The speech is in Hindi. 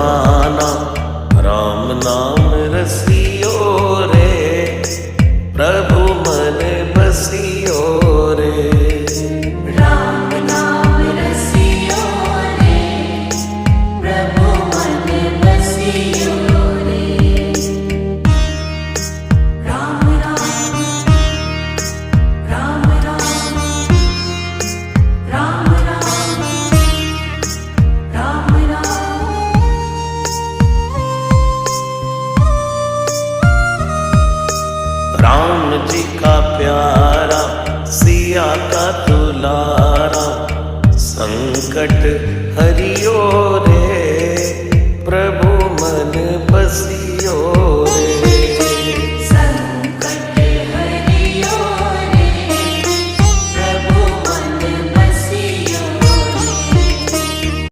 जमाना, राम नाम रसियो रे, प्रभु मन बसियो रे। राम नाम रसियो रे, प्रभु मन बसियो रे। राम राम राम राम राम राम राम राम। राम जी का प्यारा, सिया का दुलारा,